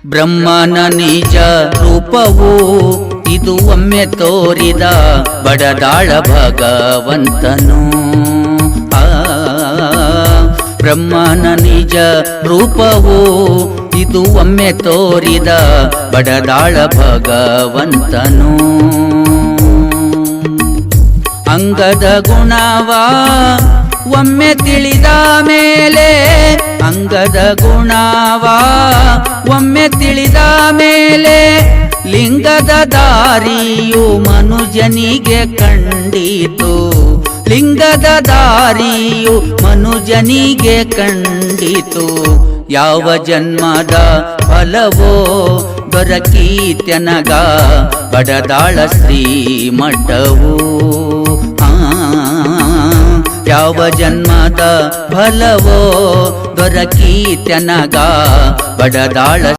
ಬ್ರಹ್ಮನ ನಿಜ ರೂಪವು ಇದು ಒಮ್ಮೆ ತೋರಿದ ಬಡದಾಳ ಭಗವಂತನು. ಬ್ರಹ್ಮನ ನಿಜ ರೂಪವು ಇದು ಒಮ್ಮೆ ತೋರಿದ ಬಡದಾಳ ಭಗವಂತನು. ಅಂಗದ ಗುಣವ ಒಮ್ಮೆ ತಿಳಿದ ಮೇಲೆ, ಅಂಗದ ಗುಣವ ಒಮ್ಮೆ ತಿಳಿದ ಮೇಲೆ, ಲಿಂಗದ ದಾರಿಯು ಮನುಜನಿಗೆ ಕಂಡಿತು. ಲಿಂಗದ ದಾರಿಯು ಮನುಜನಿಗೆ ಕಂಡಿತು. ಯಾವ ಜನ್ಮದ ಫಲವೋ ದೊರಕೀತ್ಯನಗ ಬಡದಾಳ ಶ್ರೀಮಠವು. ಯಾವ ಜನ್ಮದ ಫಲವೋ ದೊರಕೀತ್ಯನಗ ಬಡದಾಳ